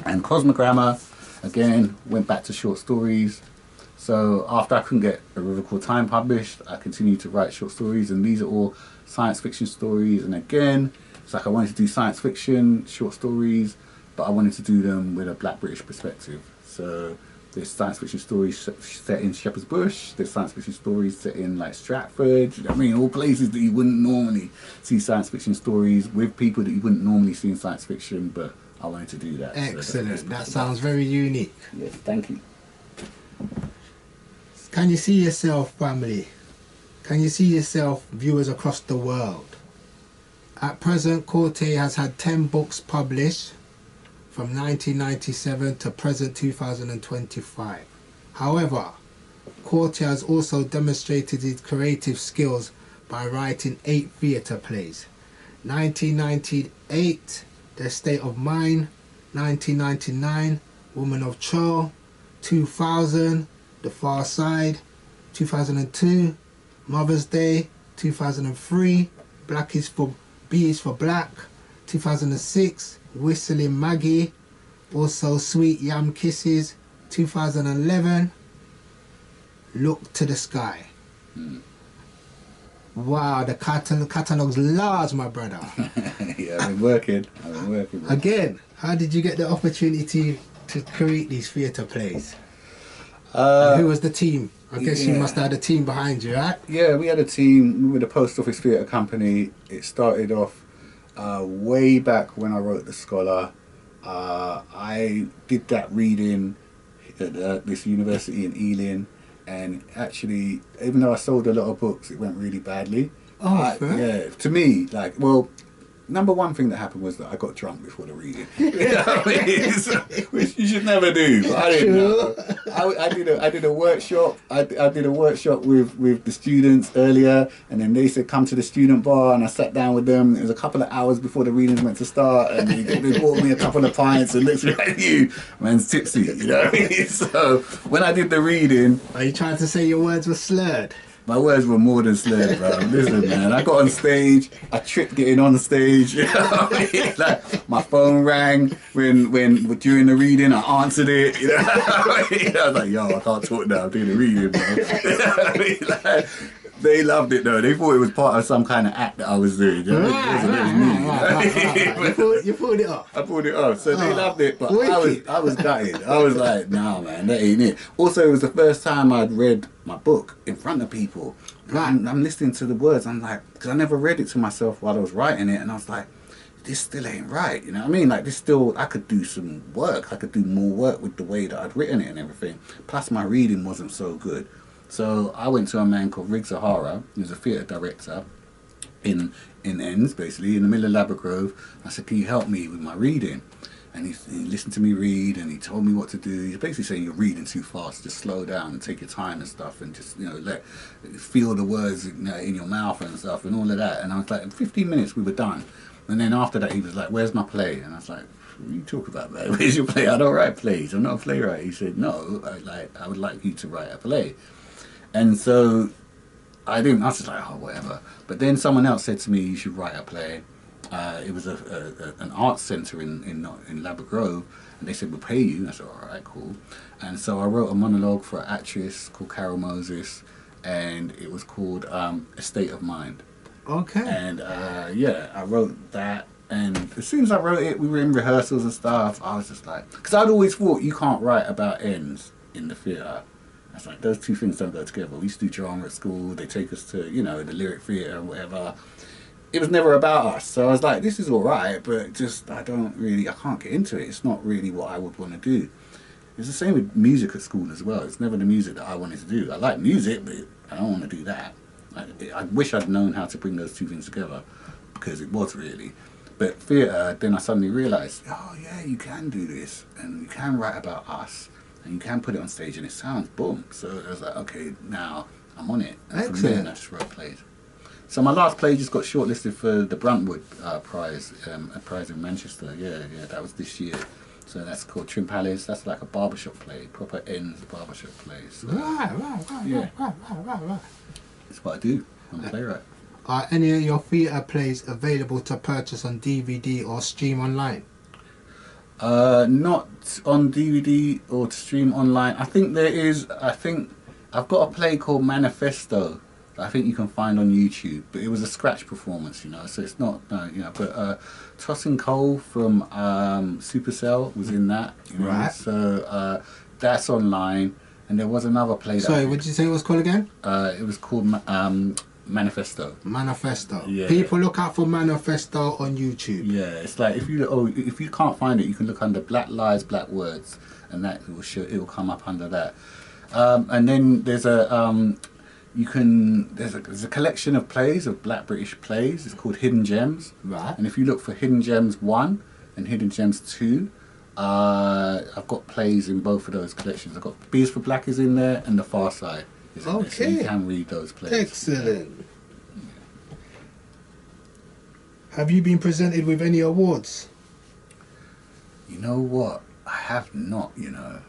And Cosmogramma, again, went back to short stories. So after I couldn't get A River Called Time published, I continued to write short stories, and these are all science fiction stories. And again, it's like I wanted to do science fiction short stories, but I wanted to do them with a Black British perspective. So there's science fiction stories set in Shepherd's Bush. There's science fiction stories set in like Stratford. I mean, all places that you wouldn't normally see science fiction stories with people that you wouldn't normally see in science fiction. But I wanted to do that. Excellent. So that sounds very unique. Yes, thank you. Can you see yourself, family? Can you see yourself, viewers across the world? At present, Courttia has had 10 books published from 1997 to present 2025. However, Courttia has also demonstrated his creative skills by writing 8 theatre plays. 1998, The State of Mind. 1999, Woman of Cho. 2000, The Far Side. 2002, Mother's Day. 2003, B is for Black. 2006, Whistling Maggie. Also Sweet Yam Kisses. 2011, Look to the Sky. Wow, the catalogue's large, my brother. Yeah, I've been working. Again, how did you get the opportunity to create these theatre plays? Who was the team? I guess you must have had a team behind you, right? Yeah, we had a team with the Post Office Theatre Company. It started off way back when I wrote The Scholar. I did that reading at this university in Ealing, and actually, even though I sold a lot of books, it went really badly. Oh, fair. Yeah, to me, like, well, number one thing that happened was that I got drunk before the reading. You know what I mean? Which you should never do. But I didn't know. I did a workshop. I did a workshop with the students earlier, and then they said come to the student bar, and I sat down with them. It was a couple of hours before the readings went to start, and they bought me a couple of pints and looked at you, man's tipsy. You know what I mean? So when I did the reading, Are you trying to say your words were slurred? my words were more than slurred, bro. Listen, man, I got on stage. I tripped getting on stage. You know what I mean? Like, my phone rang when during the reading. I answered it. You know what I mean? I was like, yo, I can't talk now. I'm doing the reading, bro. You know what I mean? Like, they loved it though. They thought it was part of some kind of act that I was doing. You know? It was me. You pulled it off. I pulled it off. So they loved it, but I was gutted. I was like, nah, man, that ain't it. Also, it was the first time I'd read my book in front of people. Right. I'm listening to the words. I'm like, because I never read it to myself while I was writing it, and I was like, this still ain't right. You know what I mean? Like, this still, I could do some work. I could do more work with the way that I'd written it and everything. Plus, my reading wasn't so good. So I went to a man called Riggs O'Hara, who's a theatre director in Enns, basically, in the middle of Labradgrove. I said, can you help me with my reading? And he listened to me read, and he told me what to do. He's basically saying you're reading too fast. Just slow down and take your time and stuff, and just, you know, feel the words, you know, in your mouth and stuff and all of that. And I was like, in 15 minutes we were done. And then after that he was like, where's my play? And I was like, what are you talking about, man? Where's your play? I don't write plays. I'm not a playwright. He said, no, I would like you to write a play. And so I was just like, oh, whatever. But then someone else said to me, you should write a play. It was an arts centre in Labradgrove, and they said, we'll pay you. I said, all right, cool. And so I wrote a monologue for an actress called Carol Moses, and it was called A State of Mind. Okay. And yeah, I wrote that. And as soon as I wrote it, we were in rehearsals and stuff. I was just like, because I'd always thought you can't write about ends in the theatre. I was like, those two things don't go together. We used to do drama at school. They take us to, you know, the lyric theatre and whatever. It was never about us. So I was like, this is all right, but just, I can't get into it. It's not really what I would want to do. It's the same with music at school as well. It's never the music that I wanted to do. I like music, but I don't want to do that. I wish I'd known how to bring those two things together, because it was really. But theatre, then I suddenly realised, oh yeah, you can do this, and you can write about us, and you can put it on stage, and it sounds boom. So I was like, okay, now I'm on it. And from there, I just wrote plays. So my last play just got shortlisted for the Bruntwood Prize, a prize in Manchester. Yeah, that was this year. So that's called Trim Palace. That's like a barbershop play, proper ends barbershop play. So, Right. It's what I do. I'm a playwright. Are any of your theatre plays available to purchase on DVD or stream online? Not on DVD or to stream online. I think there is. I think I've got a play called Manifesto. I think you can find on YouTube, but it was a scratch performance, you know. So it's not, no, you know. But Tossing Coal from Supercell was in that, you know? Right. So that's online, and there was another play. Sorry, what did you say it was called again? It was called Manifesto. Manifesto. Yeah. People look out for Manifesto on YouTube. Yeah, it's like if you can't find it, you can look under Black Lives, Black Words, and that will show, it will come up under that. And then there's there's a collection of plays, of Black British plays. It's called Hidden Gems. Right. And if you look for Hidden Gems 1 and Hidden Gems 2, I've got plays in both of those collections. I've got Beers for Black is in there, and The Far Side is in there. So you can read those plays. Excellent. Have you been presented with any awards? You know what? I have not, you know.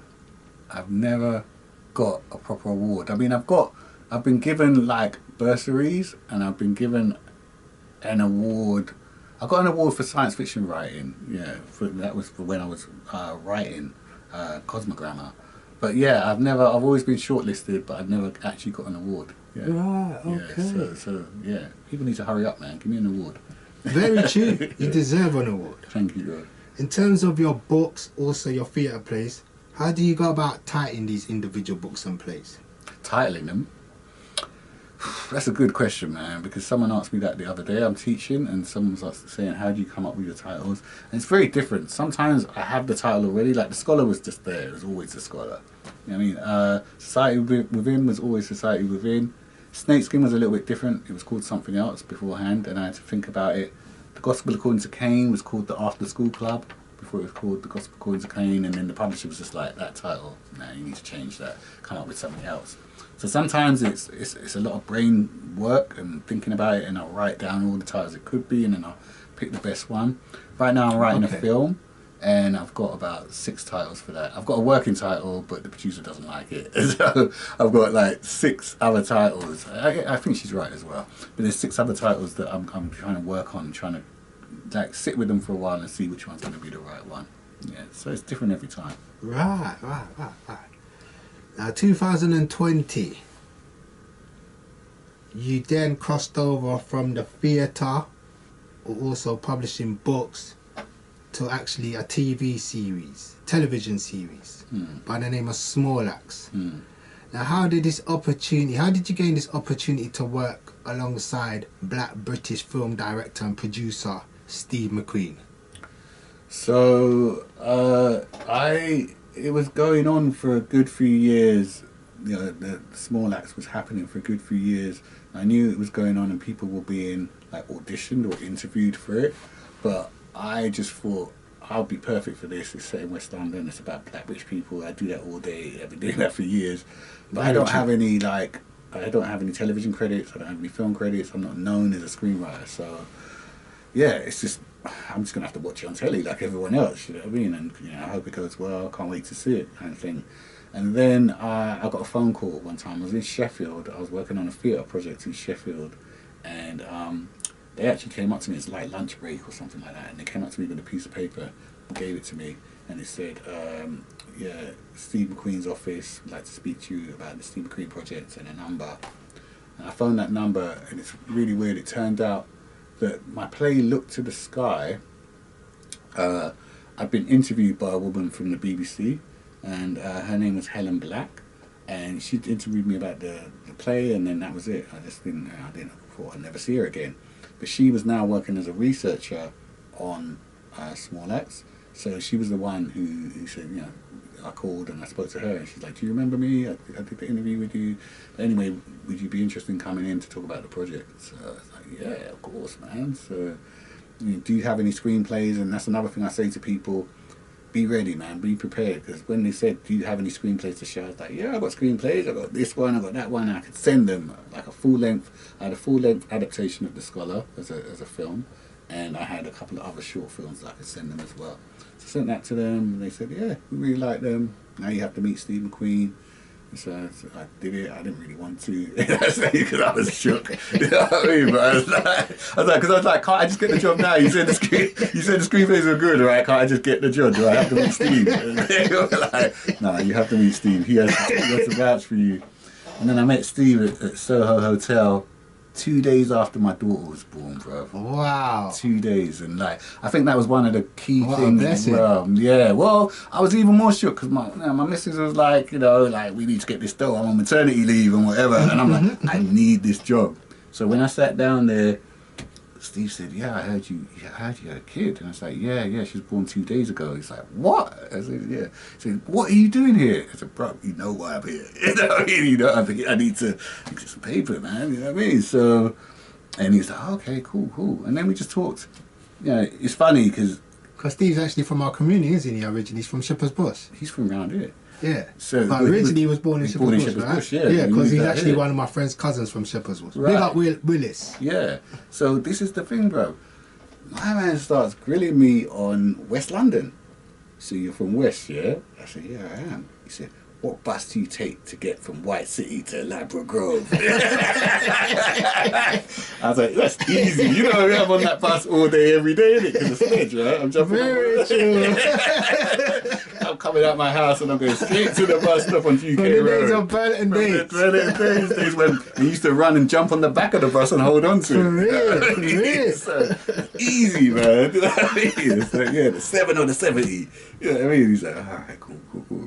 I've never got a proper award. I mean, I've been given like bursaries, and I've been given an award. I got an award for science fiction writing. Yeah, that was for when I was writing Cosmogramma. But yeah, I've always been shortlisted, but I've never actually got an award. Yeah. Right, okay. Yeah, so yeah, people need to hurry up, man. Give me an award. Very true. You deserve an award. Thank you, God. In terms of your books, also your theatre plays, how do you go about titling these individual books and plays? Titling them? That's a good question, man, because someone asked me that the other day. I'm teaching, and someone was saying, how do you come up with your titles? And it's very different. Sometimes I have the title already, like The Scholar was just there. It was always The Scholar. You know what I mean? Society Within was always Society Within. Snakeskin was a little bit different. It was called something else beforehand, and I had to think about it. The Gospel According to Cain was called The After School Club before it was called The Gospel According to Cain, and then the publisher was just like, that title, nah, you need to change that, come up with something else. So sometimes it's a lot of brain work and thinking about it, and I'll write down all the titles it could be, and then I'll pick the best one. Right now I'm writing a film, and I've got about 6 titles for that. I've got a working title, but the producer doesn't like it. So I've got like 6 other titles. I think she's right as well. But there's 6 other titles that I'm trying to work on, trying to like sit with them for a while and see which one's going to be the right one. Yeah, so it's different every time. Right. Now 2020, you then crossed over from the theatre, or also publishing books, to actually a television series by the name of Small Axe. Now how did you gain this opportunity to work alongside Black British film director and producer Steve McQueen? So it was going on for a good few years. You know, the Small Axe was happening for a good few years. I knew it was going on, and people were being like auditioned or interviewed for it, but I just thought, I'll be perfect for this. It's set in West London. It's about Black British people. I do that all day. I've been doing that for years. But I don't have any television credits. I don't have any film credits. I'm not known as a screenwriter. So yeah, it's just, I'm just gonna have to watch it on telly like everyone else. You know what I mean? And you know, I hope it goes well. I can't wait to see it, kind of thing. And then I got a phone call one time. I was in Sheffield. I was working on a theatre project in Sheffield, and they actually came up to me. It's like lunch break or something like that, and they came up to me with a piece of paper, gave it to me, and it said, yeah, Steve McQueen's office would like to speak to you about the Steve McQueen project, and a number. And I phoned that number, and it's really weird. It turned out that my play Look to the Sky, I'd been interviewed by a woman from the BBC, and her name was Helen Black, and she interviewed me about the play, and then that was it. I thought I'd never see her again. But she was now working as a researcher on Small Axe, so she was the one who said, you know, I called and I spoke to her, and she's like, do you remember me? I did the interview with you. But anyway, would you be interested in coming in to talk about the project? So I was like, yeah, of course, man. So, you know, do you have any screenplays? And that's another thing I say to people, be ready, man, be prepared, because when they said, do you have any screenplays to share, I was like, yeah, I've got screenplays, I've got this one, I've got that one, and I could send them like a full-length. I had a full-length adaptation of The Scholar as a film, and I had a couple of other short films that I could send them as well. So I sent that to them, and they said, yeah, we really like them. Now you have to meet Steve McQueen, So I did it. I didn't really want to because I was shook. You know what I mean? But I was like, can't I just get the job now? You said the screenplays were good, right? Can't I just get the job? Do I have to meet Steve? And they were like, no, you have to meet Steve. He has to vouch for you. And then I met Steve at Soho Hotel 2 days after my daughter was born, bro. Wow. 2 days. And like, I think that was one of the key What things a as blessing. well. Yeah, well, I was even more shook because my missus was like, you know, like, we need to get this done. I'm on maternity leave and whatever. And I'm like, I need this job. So when I sat down there, Steve said, yeah, I heard you had a kid. And I was like, yeah, she was born 2 days ago. He's like, what? I said, yeah. He said, what are you doing here? I said, bro, you know why I'm here. You know what I mean? You know, I need to get some paper, man. You know what I mean? So, and he's like, okay, cool. And then we just talked. You know, it's funny because Steve's actually from our community, isn't he, originally? He's from Shepherd's Bush. he's from around here. Yeah. So, but originally he was born in Shepherd's Bush, right? Yeah, because he's actually one of my friend's cousins from Shepherd's Bush. Right. Big up Willis. Yeah. So this is the thing, bro. My man starts grilling me on West London. So you're from West, yeah? I said, yeah, I am. He said, what bus do you take to get from White City to Ladbroke Grove? I was like, that's easy. You know, I'm on that bus all day, every day, innit? Because it's stage, right? I'm jumping Very true. I'm coming out my house and I'm going straight to the bus stop on UK From the Road. days of Burton Days when we used to run and jump on the back of the bus and hold on to it. For real. So, easy, man. You know what I mean? It's like, yeah, the 7 or the 70. You know what I mean? He's like, all right, cool.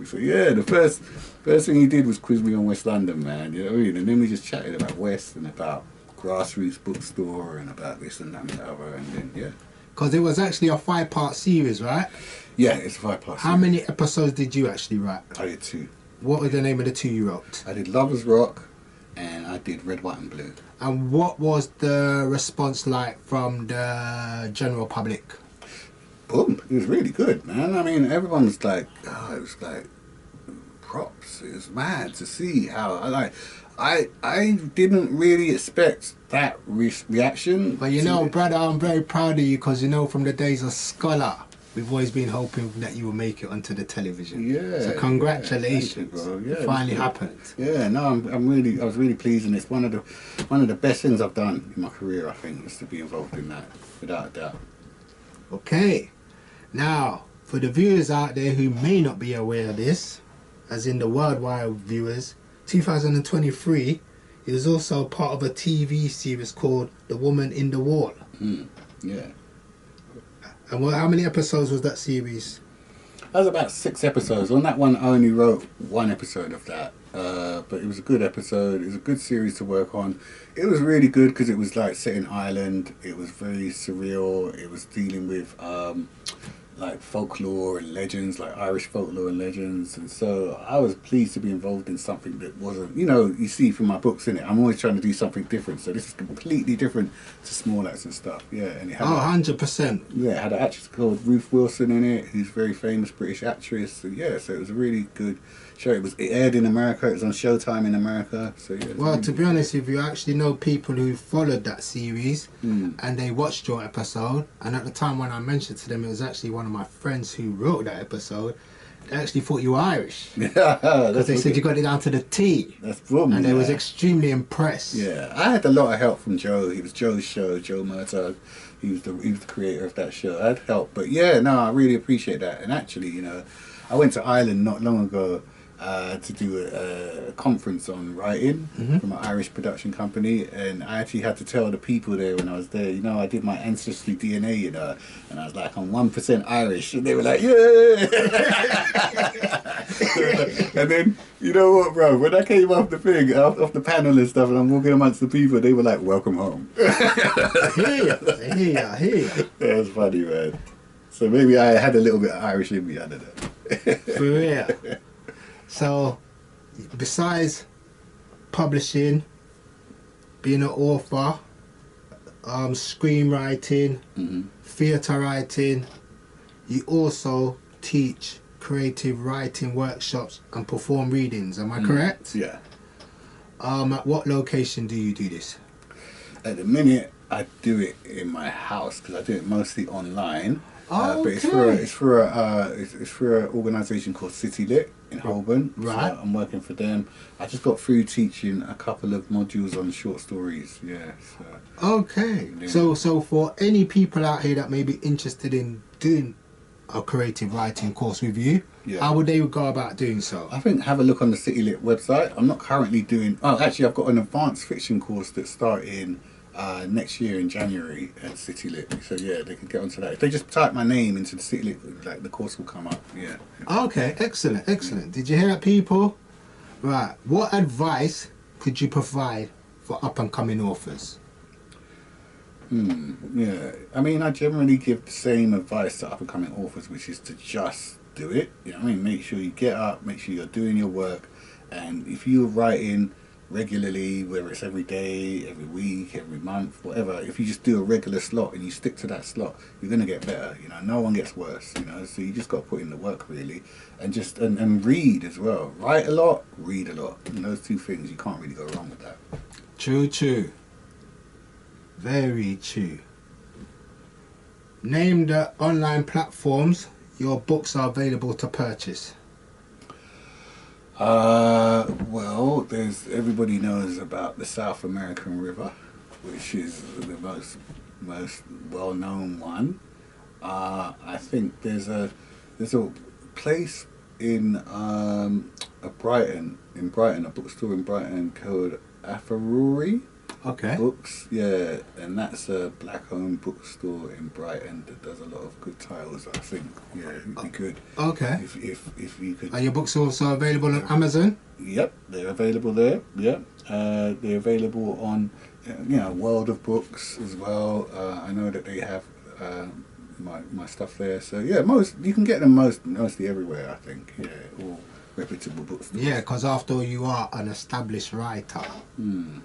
So yeah, the first thing he did was quiz me on West London, man. You know what I mean? And then we just chatted about West and about grassroots bookstore and about this and that and the other. And then, yeah. Because it was actually a 5-part series, right? Yeah, it's a 5-part How many episodes did you actually write? I did 2. What was the name of the 2 you wrote? I did Lovers Rock and I did Red, White and Blue. And what was the response like from the general public? Boom. It was really good, man. I mean, everyone was like, it was like, props. It was mad to see how, I didn't really expect that reaction. But you know, brother, I'm very proud of you because, you know, from the days of Scholar, we've always been hoping that you will make it onto the television. Yeah. So congratulations. Thank you, bro. Yeah, it finally happened. Yeah, no, I was really pleased, and it's one of the best things I've done in my career, I think, is to be involved in that, without a doubt. Okay. Now, for the viewers out there who may not be aware of this, as in the worldwide viewers, 2023 is also part of a TV series called The Woman in the Wall. Yeah. And how many episodes was that series? That was about 6 episodes. On that one, I only wrote 1 episode of that. But it was a good episode. It was a good series to work on. It was really good because it was like set in Ireland. It was very surreal. It was dealing with like folklore and legends, like Irish folklore and legends. And so I was pleased to be involved in something that wasn't, you know, you see from my books, innit? I'm always trying to do something different. So this is completely different to Small Acts and stuff. Yeah. And it had 100%. Yeah, it had an actress called Ruth Wilson in it, who's a very famous British actress. So yeah, so it was a really good show. It aired in America. It was on Showtime in America. So yeah. Well, really to be honest, if you actually know people who followed that series Mm. and they watched your episode, and at the time when I mentioned to them, it was actually one of my friends who wrote that episode, they actually thought you were Irish. Yeah, Because they said you got it down to the T. That's boom. And they was extremely impressed. Yeah, I had a lot of help from Joe. It was Joe's show, Joe Murtagh. He was the creator of that show. I had help, but yeah, no, I really appreciate that. And actually, you know, I went to Ireland not long ago to do a conference on writing from an Irish production company, and I actually had to tell the people there when I was there, you know, I did my ancestry DNA, you know, and I was like, I'm 1% Irish, and they were like, yeah. And then, you know what, bro, when I came off the thing, off the panel and stuff, and I'm walking amongst the people, they were like, welcome home. I hear you. That was funny, man. So maybe I had a little bit of Irish in me, I don't know. For real. So, besides publishing, being an author, screenwriting, theatre writing, you also teach creative writing workshops and perform readings. Am I correct? Yeah. At what location do you do this? At the minute, I do it in my house because I do it mostly online. Oh, But okay. it's for an organisation called City Lit in Holborn. Right. So I'm working for them. I just got through teaching a couple of modules on short stories. Yeah. So, Okay. yeah. So for any people out here that may be interested in doing a creative writing course with you, Yeah. how would they go about doing so? I think have a look on the City Lit website. I'm not currently doing. Oh, actually, I've got an advanced fiction course that's starting next year in January at City Lit. So yeah, they can get onto that. If they just type my name into the City Lit, like the course will come up. Yeah. Okay, excellent, excellent. Did you hear that, people? Right. What advice could you provide for up and coming authors? Yeah. I mean, I generally give the same advice to up and coming authors, which is to just do it. You know what I mean? Make sure you get up, make sure you're doing your work, and if you're writing regularly, whether it's every day, every week, every month, whatever, if you just do a regular slot and you stick to that slot, you're gonna get better. You know, no one gets worse. You know, so you just got to put in the work really, and just and read as well. Write a lot, read a lot. And those two things, you can't really go wrong with that. True, true. Very true. Name the online platforms your books are available to purchase. Well, there's everybody knows about the South American River, which is the most well known one. I think there's a place in Brighton, a bookstore in Brighton called Afaruri Okay. Books, yeah, and that's a black-owned bookstore in Brighton that does a lot of good titles. I think, yeah, it'd be good Okay. if you could. Are your books also available on Amazon? Yep, they're available there. Yep, they're available on, World of Books as well. I know that they have my stuff there. So yeah, you can get them mostly everywhere. I think, yeah, all reputable bookstores. Yeah, because after all, you are an established writer. Hmm.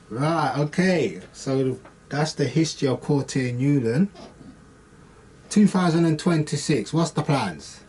Right, okay. So that's the history of Courttia Newland. 2026, what's the plans?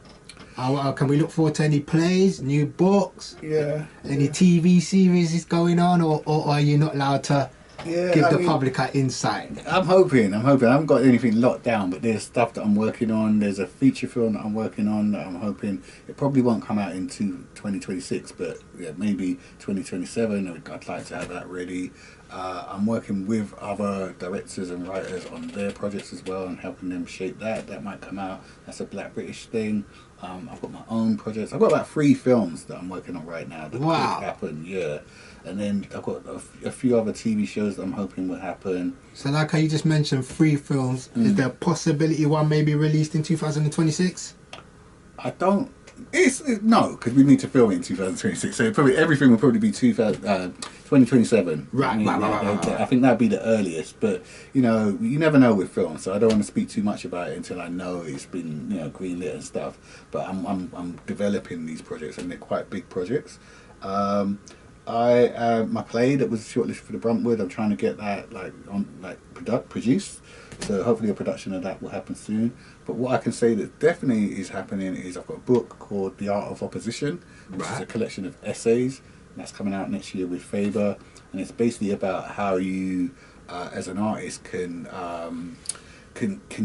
Can we look forward to any plays, new books, Yeah. any TV series is going on, or are you not allowed to give the public an insight? I'm hoping. I haven't got anything locked down, but there's stuff that I'm working on. There's a feature film that I'm working on that I'm hoping it probably won't come out into 2026, but yeah, maybe 2027. I'd like to have that ready. I'm working with other directors and writers on their projects as well and helping them shape that. That might come out. That's a Black British thing. I've got my own projects. I've got about 3 films that I'm working on right now that could happen. Yeah. And then I've got a few other TV shows that I'm hoping will happen. So like how you just mentioned 3 films, is there a possibility one may be released in 2026? I don't. No, because we need to film it in 2026. So everything will probably be 2027. Right. I think that'd be the earliest. But you never know with film, so I don't want to speak too much about it until I know it's been greenlit and stuff. But I'm developing these projects, and they're quite big projects. My play that was shortlisted for the Bruntwood, I'm trying to get that produced. So hopefully a production of that will happen soon. But what I can say that definitely is happening is I've got a book called The Art of Opposition, which is a collection of essays. And that's coming out next year with Faber, and it's basically about how you, as an artist, can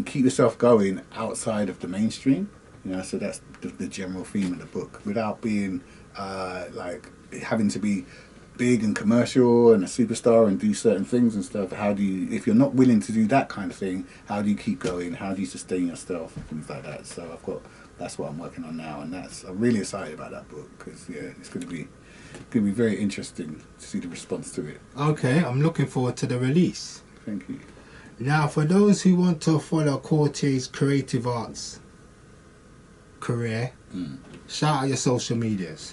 keep yourself going outside of the mainstream. So that's the general theme of the book, without being having to be big and commercial and a superstar and do certain things and stuff. How do you, if you're not willing to do that kind of thing, how do you keep going? How do you sustain yourself? Things like that. So that's what I'm working on now, and I'm really excited about that book because it's going to be very interesting to see the response to it. Okay, I'm looking forward to the release. Thank you. Now, for those who want to follow Courttia's creative arts career, shout out your social medias.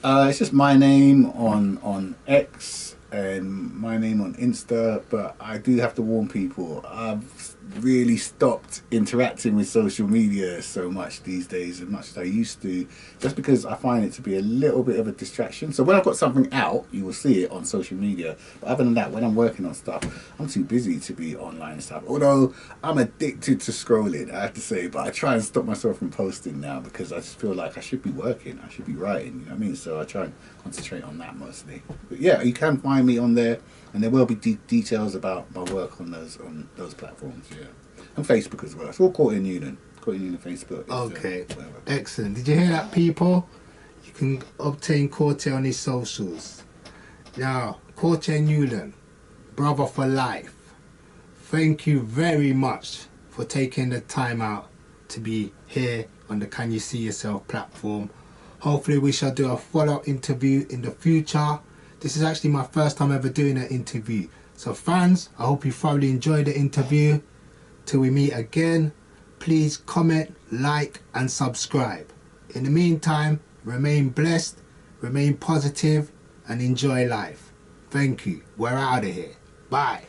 It's just my name on X and my name on Insta, but I do have to warn people, I've really stopped interacting with social media so much these days, as much as I used to, just because I find it to be a little bit of a distraction. So when I've got something out, you will see it on social media, but other than that, when I'm working on stuff, I'm too busy to be online and stuff, although I'm addicted to scrolling, I have to say, but I try and stop myself from posting now because I just feel like I should be working, I should be writing, you know what I mean? So I try and concentrate on that mostly. But yeah, you can find me on there, and there will be details about my work on those platforms. Yeah. And Facebook as well. It's all Courttia Newland. Courttia Newland Facebook. Okay. Whatever. Excellent. Did you hear that, people? You can obtain Courttia on his socials. Now, Courttia Newland, brother for life. Thank you very much for taking the time out to be here on the Can You See Yourself platform. Hopefully we shall do a follow-up interview in the future. This is actually my first time ever doing an interview. So fans, I hope you thoroughly enjoyed the interview. Till we meet again, please comment, like and subscribe. In the meantime, remain blessed, remain positive and enjoy life. Thank you. We're out of here. Bye.